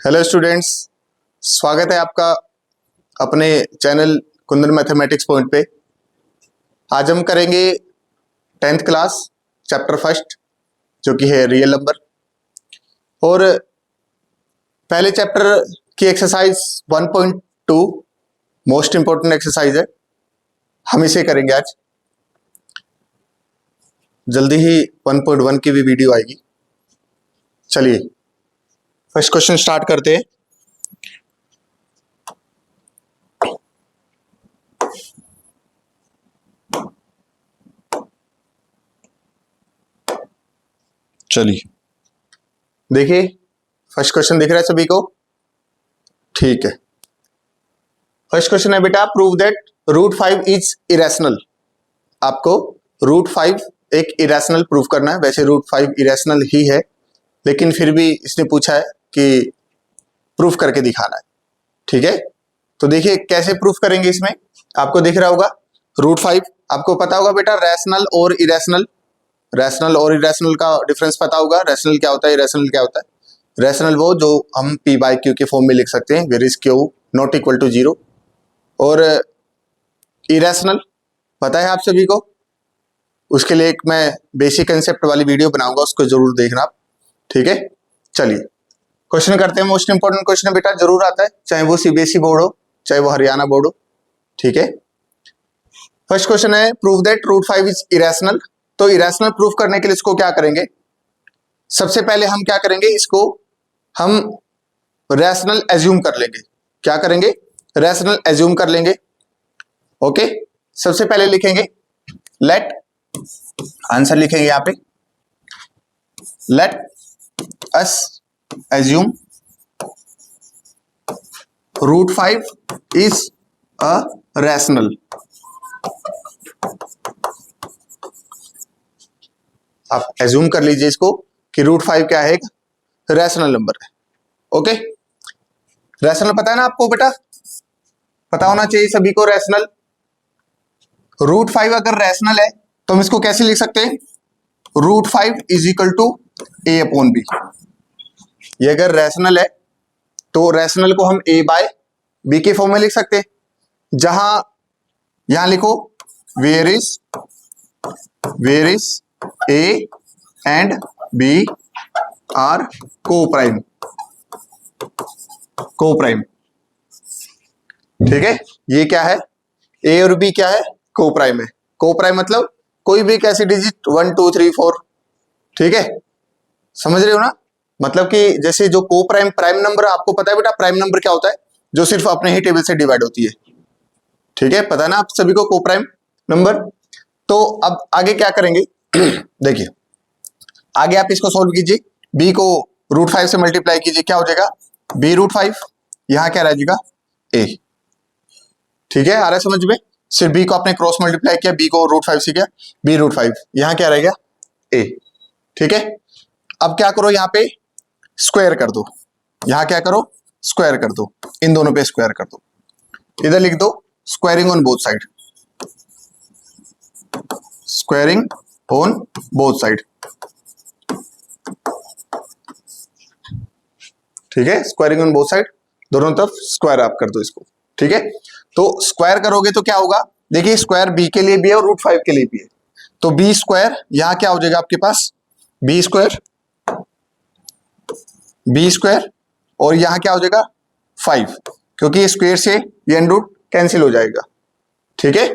Hello students, स्वागत है आपका अपने चैनल कुंदन मैथमेटिक्स पॉइंट पे। आज हम करेंगे 10th क्लास चैप्टर फर्स्ट जो कि है रियल नंबर। और पहले चैप्टर की एक्सरसाइज 1.2 मोस्ट इंपॉर्टेंट एक्सरसाइज है, हम इसे करेंगे आज। जल्दी ही 1.1 की भी वीडियो आएगी। चलिए फर्स्ट क्वेश्चन स्टार्ट करते हैं। चलिए देखिए, फर्स्ट क्वेश्चन दिख रहा है सभी को? ठीक है। फर्स्ट क्वेश्चन है बेटा, प्रूव दैट √5 इज इरेशनल। आपको √5 एक इरेशनल प्रूव करना है। वैसे √5 इरेशनल ही है, लेकिन फिर भी इसने पूछा है कि प्रूफ करके दिखाना है। ठीक है, तो देखिए कैसे प्रूफ करेंगे। इसमें आपको दिख रहा होगा √5। आपको पता होगा बेटा रैशनल और इरेशनल, रैशनल और इरेशनल का डिफरेंस पता होगा। रैशनल क्या होता है, इरेशनल क्या होता है। रैशनल वो जो हम P/Q के फॉर्म में लिख सकते हैं, where is Q not equal to 0। और इरेशनल पता है आप सभी को, उसके लिए एक मैं बेसिक कंसेप्ट वाली वीडियो बनाऊंगा, उसको जरूर देखना आप। ठीक है, चलिए क्वेश्चन करते हैं। मोस्ट इंपोर्टेंट क्वेश्चन बेटा जरूर आता है, चाहे वो CBSE बोर्ड हो चाहे वो हरियाणा बोर्ड हो। ठीक है, फर्स्ट क्वेश्चन है प्रूव दैट √5 इज इरेशनल। तो इरेशनल प्रूफ करने के लिए इसको क्या करेंगे, सबसे पहले हम क्या करेंगे, इसको हम रैशनल एज्यूम कर लेंगे। क्या करेंगे, रैशनल एज्यूम कर लेंगे। ओके, सबसे पहले लिखेंगे लेट, आंसर लिखेंगे यहां पे, let us assume √5 is a rational. आप एज्यूम कर लीजिए इसको कि √5 क्या है, एक रैशनल नंबर है। ओके, रैशनल पता है ना आपको बेटा, पता होना चाहिए सभी को। रैशनल √5 अगर रैशनल है तो हम इसको कैसे लिख सकते हैं, √5 इज इक्वल टू A/B। ये अगर रैशनल है तो रैशनल को हम A/B के फॉर्म में लिख सकते हैं, जहां यहां लिखो where is A and B are coprime. ठीक है, ये क्या है, A और B क्या है, को-प्राइम है। को-प्राइम मतलब कोई भी एक ऐसी डिजिट 1 2 3 4। ठीक है, समझ रहे हो ना। मतलब कि जैसे जो को-प्राइम प्राइम नंबर, आपको पता है बेटा प्राइम नंबर क्या होता है, जो सिर्फ अपने ही टेबल से डिवाइड होती है। ठीक है, पता है ना आप सभी को को-प्राइम नंबर। तो अब आगे क्या करेंगे देखिए, आगे आप इसको सोल्व कीजिए। B को √5 से मल्टीप्लाई कीजिए, क्या हो जाएगा B√5, यहां क्या रह जाएगा A। ठीक है, आ रहा है समझ में। सिर्फ B को आपने क्रॉस मल्टीप्लाई किया, B को √5 से किया, B√5, यहां क्या रहेगा A। ठीक है, अब क्या करो, यहां पे स्क्वायर कर दो। यहां क्या करो, स्क्वायर कर दो, इन दोनों पे स्क्वायर कर दो। इधर लिख दो squaring on both side, squaring on both side. ठीक है, स्क्वायरिंग ऑन बोथ साइड, दोनों तरफ स्क्वायर आप कर दो इसको। ठीक है, तो स्क्वायर करोगे तो क्या होगा, देखिए स्क्वायर B के लिए भी है और √5 के लिए भी है। तो B स्क्वायर यहां क्या हो जाएगा आपके पास, B स्क्वायर और यहां क्या हो जाएगा 5, क्योंकि स्क्वायर से ये अंडर कैंसिल हो जाएगा। ठीक है,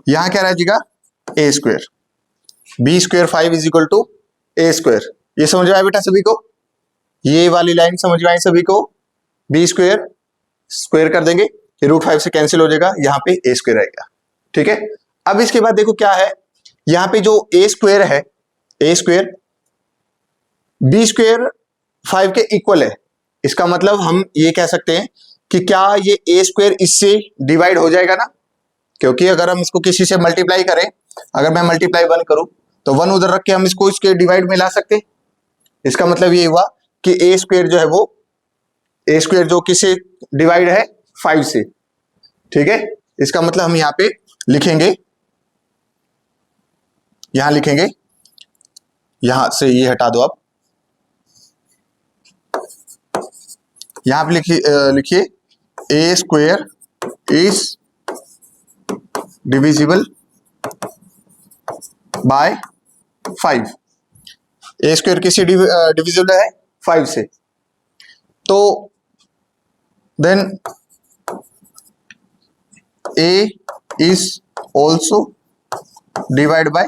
यहां क्या रह जाएगा A square, B square 5 is equal to A square. ये समझ में आया बेटा सभी को, ये वाली लाइन समझ में आई सभी को। B स्क्वायर स्क्वायर कर देंगे, √5 से कैंसिल हो जाएगा, यहाँ पे A स्क्वायर आएगा। ठीक है, अब इसके बाद देखो क्या है, यहाँ पे जो A स्क्वायर है, A स्क्वायर B स्क्वायर 5 के इक्वल है। इसका मतलब हम ये कह सकते हैं कि क्या ये A स्क्वायर इससे डिवाइड हो जाएगा ना, क्योंकि अगर हम इसको किसी से मल्टीप्लाई करें, अगर मैं मल्टीप्लाई 1 करूं तो 1 उधर रख के हम इसको इसके डिवाइड में ला सकते हैं। इसका मतलब ये हुआ कि A स्क्वायर जो है वो, A स्क्वायर जो किससे डिवाइड है 5 से। ठीक है, इसका मतलब हम यहां पे लिखेंगे, यहां लिखेंगे, यहां से ये हटा दो आप, यहां पे लिखिए A square is divisible by 5। A square किससे डिविजिबल है? 5 से। तो then A is also divide by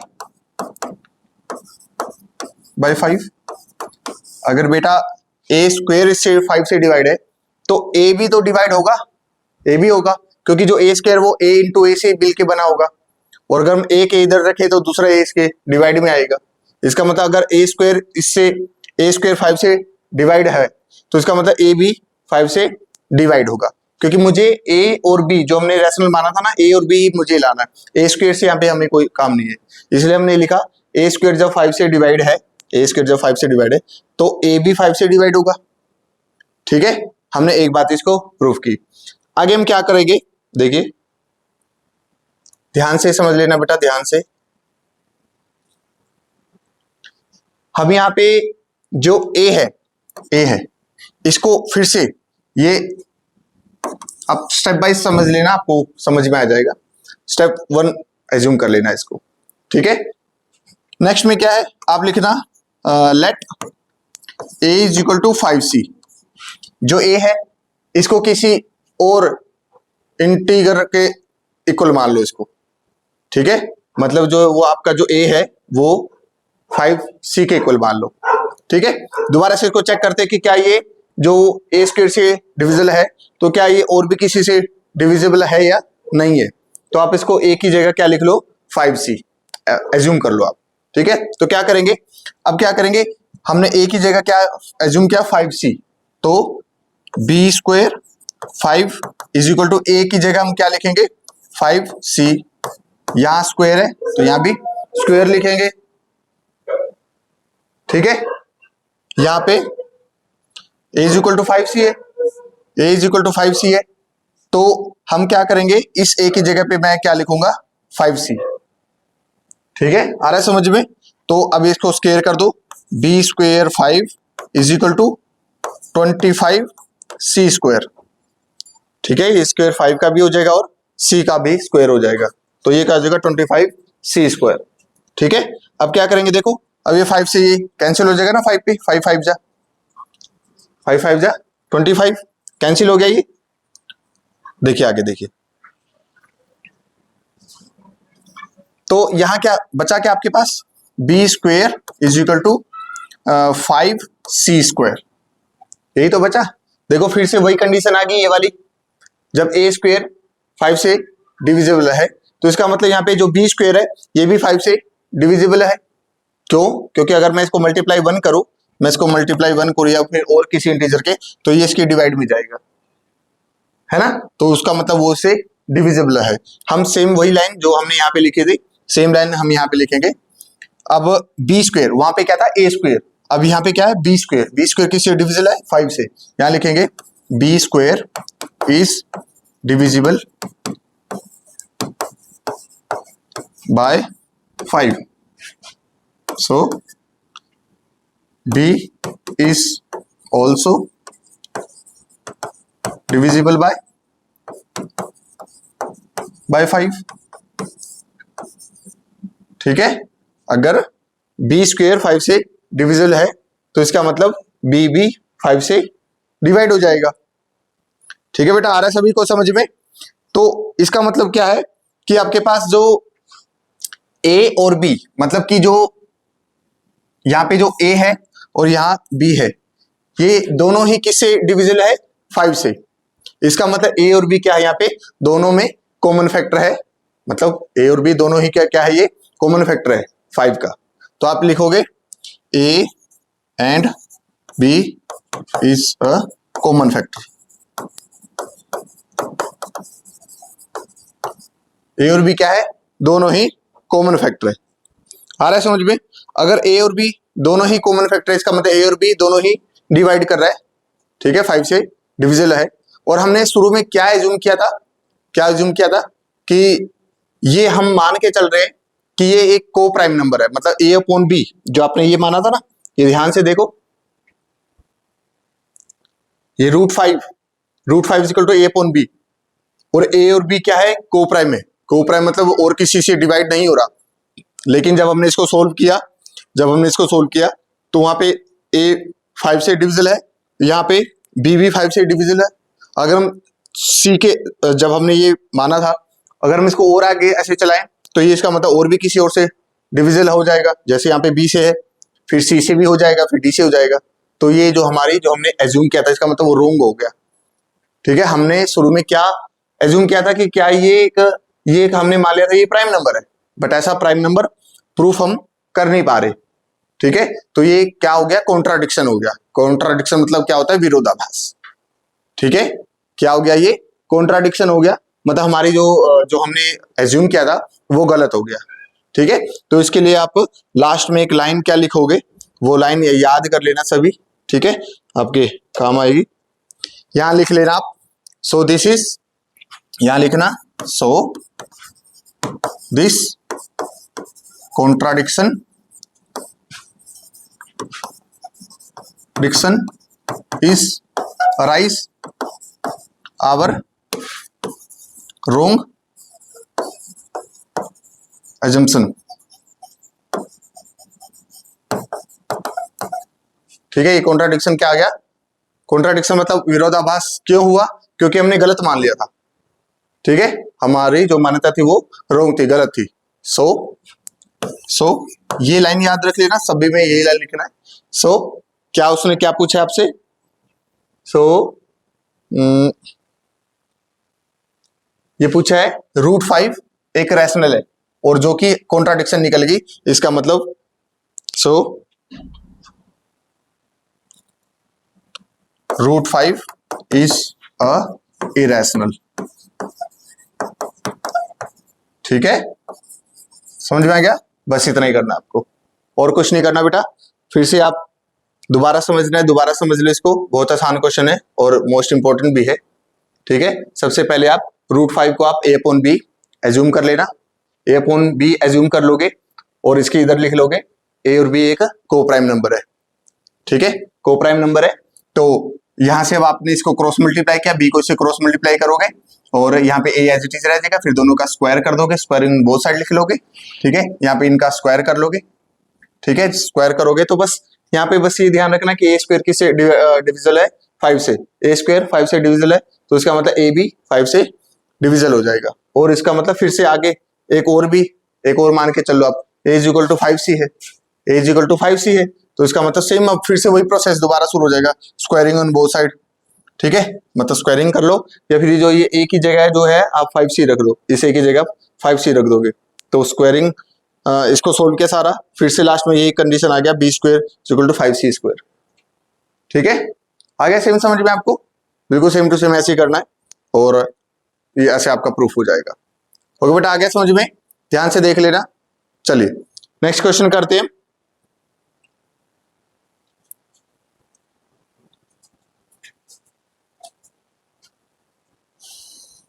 5। अगर बेटा ए स्क्वेयर इससे 5 से डिवाइड है तो ए भी तो डिवाइड होगा, ए भी होगा, क्योंकि जो ए स्क्वेयर वो ए इंटू ए से मिल के बना होगा, और अगर हम ए के इधर रखे तो दूसरा ए इसके डिवाइड में आएगा। इसका मतलब अगर ए स्क्वेयर इससे ए स्क्वेयर 5 से डिवाइड है तो इसका मतलब ए भी 5 से डिवाइड होगा, क्योंकि मुझे ए और बी जो हमने रैशनल माना था ना, ए और बी मुझे लाना है। ए स्क्वेयर से यहाँ पे हमें कोई काम नहीं है, इसलिए हमने लिखा ए स्क्वेयर जब 5 से डिवाइड है, ए स्क्वेयर जब 5 से डिवाइड है तो ए भी 5 से डिवाइड होगा। ठीक है, हमने एक बात इसको प्रूफ की। आगे हम क्या करेंगे, देखिए ध्यान से समझ लेना बेटा, ध्यान से। हम यहाँ पे जो ए है इसको फिर से ये अब स्टेप बाय समझ लेना, आपको समझ में आ जाएगा। स्टेप 1 एज्यूम कर लेना इसको। ठीक है, नेक्स्ट में क्या है आप लिखना let A is equal to 5c। जो ए है इसको किसी और इंटीगर के इक्वल मान लो इसको। ठीक है, मतलब जो वो आपका जो ए है वो 5c के इक्वल मान लो। ठीक है, दोबारा से इसको चेक करते हैं कि क्या ये जो ए स्क्वायर से डिविजिबल है तो क्या ये और भी किसी से डिविजिबल है या नहीं है। तो आप इसको ए की जगह क्या लिख लो, 5c एज्यूम कर लो आप। ठीक है, तो क्या करेंगे, अब क्या करेंगे, हमने ए की जगह क्या एज्यूम किया, 5c। तो B square 5 is equal to A की जगह हम क्या लिखेंगे, 5c। यहां स्क्वायर है तो यहां भी स्क्वायर लिखेंगे। ठीक है, यहां पे a is equal to 5c है, a is equal to 5c है, तो हम क्या करेंगे, इस a की जगह पे मैं क्या लिखूंगा, 5c। ठीक है, आ रहा है समझ में। तो अब इसको स्क्वायर कर दो, b square 5 is equal to 25c square. ठीक है, ये स्क्वायर 5 का भी हो जाएगा और c का भी स्क्वायर हो जाएगा, तो ये क्या हो जाएगा 25c स्क्वायर। ठीक है, अब क्या करेंगे, देखो अब ये 5 से ये कैंसिल हो जाएगा ना, 5 पे 5 5 जा 5 5 जा 25 कैंसिल हो गया ये। देखिए आगे देखिए, तो यहां क्या बचा, क्या आपके पास B square is equal to 5c square, यही तो बचा। देखो फिर से वही कंडीशन आ गई ये वाली, जब ए स्क्वेयर 5 से डिविजिबल है तो इसका मतलब यहाँ पे जो बी स्क्वेयर है ये भी 5 से डिविजिबल है। क्यों? क्योंकि अगर मैं इसको मल्टीप्लाई 1 करूं, मैं इसको मल्टीप्लाई 1 करूं या फिर और किसी इंटीजर के, तो ये इसके डिवाइड में जाएगा, है ना, तो उसका मतलब वो से डिविजिबल है। हम सेम वही लाइन जो हमने यहाँ पे लिखी थी, सेम लाइन हम यहाँ पे लिखेंगे। अब बी स्क्वेयर, वहां पे क्या था ए स्क्वेयर, अब यहाँ पे क्या है बी स्क्वेयर, बी स्क्वेयर किससे डिविजिबल है, 5 से। यहाँ लिखेंगे B square is divisible by 5, so b is also divisible by 5। ठीक है, अगर b स्क्वेयर 5 से डिविजिबल है तो इसका मतलब b भी 5 से डिवाइड हो जाएगा। ठीक है बेटा, आ रहा है सभी को समझ में। तो इसका मतलब क्या है कि आपके पास जो a और b, मतलब कि जो यहाँ पे जो a है और यहाँ b है, ये दोनों ही किससे डिविजिबल है, 5 से। इसका मतलब a और b क्या है, यहाँ पे दोनों में कॉमन फैक्टर है, मतलब a और b दोनों ही क्या क्या है, ये कॉमन फैक्टर है 5 का। तो आप लिखोगे a and b is a common factor. a और b क्या है, दोनों ही कॉमन फैक्टर है। आ रहा है समझ में। अगर a और b दोनों ही कॉमन फैक्टर है, इसका मतलब a और b दोनों ही डिवाइड कर रहा है। ठीक है, 5 से डिविजिबल है। और हमने शुरू में क्या एज्यूम किया था, क्या एज्यूम किया था कि ये हम मान के चल रहे हैं कि ये एक को प्राइम नंबर है, मतलब a अपॉन b, जो आपने ये माना था ना, ये ध्यान से देखो, ये root five is equal to A upon B, और ए और बी क्या है, को प्राइम है। को प्राइम मतलब और किसी से डिवाइड नहीं हो रहा। लेकिन जब हमने इसको सोल्व किया तो वहां पे ए 5 से डिविजिबल है, यहाँ पे बी भी 5 से डिविजिबल है। अगर हम सी के जब हमने ये माना था, अगर हम इसको और आगे ऐसे चलाएं तो ये इसका मतलब और भी किसी और से डिविजिबल हो जाएगा। जैसे यहाँ पे बी से है, फिर सी से भी हो जाएगा, फिर डी से हो जाएगा। तो ये जो हमने एज्यूम किया था, इसका मतलब वो रोंग हो गया। ठीक है, हमने शुरू में क्या एज्यूम किया था कि क्या ये एक हमने मान लिया था ये प्राइम नंबर है, बट ऐसा प्राइम नंबर प्रूफ हम कर नहीं पा रहे। ठीक है, तो ये क्या हो गया, कॉन्ट्राडिक्शन हो गया। कॉन्ट्राडिक्शन मतलब क्या होता है, विरोधाभास। ठीक है, क्या हो गया, ये कॉन्ट्राडिक्शन हो गया, मतलब हमारी जो हमने एज्यूम किया था वो गलत हो गया। ठीक है, तो इसके लिए आप लास्ट में एक लाइन क्या लिखोगे, वो लाइन याद कर लेना सभी। ठीक है, आपके काम आएगी। यहां लिख लेना आप, सो दिस इज, यहां लिखना so this contradiction is arise our wrong assumption। ठीक है, ये कॉन्ट्राडिक्शन क्या आ गया, कॉन्ट्राडिक्शन मतलब विरोधाभास क्यों हुआ, क्योंकि हमने गलत मान लिया था। ठीक है, हमारी जो मान्यता थी वो रॉन्ग थी, गलत थी। सो ये लाइन याद रख लेना, सभी में यही लाइन लिखना है। सो क्या उसने क्या पूछा आपसे, ये पूछा है रूट 5 एक रैशनल है, और जो कि कॉन्ट्राडिक्शन निकलेगी, इसका मतलब रूट 5 इज अ इरेशनल। ठीक है, समझ में आ गया, बस इतना ही करना आपको, और कुछ नहीं करना बेटा। फिर से आप दोबारा समझना है, दोबारा समझ लो इसको, बहुत आसान क्वेश्चन है और मोस्ट इंपोर्टेंट भी है। ठीक है, सबसे पहले आप रूट 5 को आप ए अपॉन बी एज्यूम कर लेना, ए अपॉन बी एज्यूम कर लोगे, और इसके इधर लिख लोगे ए और बी एक को प्राइम नंबर है। ठीक है, को प्राइम नंबर है, तो यहां से अब आपने इसको क्रॉस मल्टीप्लाई किया, बी को इससे क्रॉस मल्टीप्लाई करोगे, और यहाँ पे ए एज इट इज रह जाएगा, फिर दोनों का स्क्वायर कर दोगे, स्क्वायर इन बोथ साइड लिख लोगे। ठीक है, यहाँ पे इनका स्क्वायर कर लोगे। ठीक है, स्क्वायर करोगे तो बस यहाँ पे बस ये ध्यान रखना कि ए स्क्वायर किससे डिविजिबल है, 5 से। ए स्क्वायर 5 से डिविजिबल है, तो इसका मतलब ए भी 5 से डिविजिबल हो जाएगा। और इसका मतलब फिर से आगे एक और मान के चलो आप, ए इज इक्वल टू 5c है, ए इज इक्वल टू 5c है, तो इसका मतलब सेम अब फिर से वही प्रोसेस दोबारा शुरू हो जाएगा, स्क्वायरिंग ऑन बोथ साइड। ठीक है, मतलब स्क्वायरिंग कर लो, या फिर जो ये ए की जगह जो है आप 5c रख लो, इस ए की जगह आप 5c रख दोगे, तो स्क्वायरिंग इसको सोल्व किया सारा, फिर से लास्ट में यही कंडीशन आ गया, B square equal to 5c square. ठीक है, आ गया सेम समझ में आपको, बिल्कुल सेम टू सेम ऐसे ही करना है, और ये ऐसे आपका प्रूफ हो जाएगा। ओके बेटा, आ गया समझ में, ध्यान से देख लेना। चलिए नेक्स्ट क्वेश्चन करते हैं।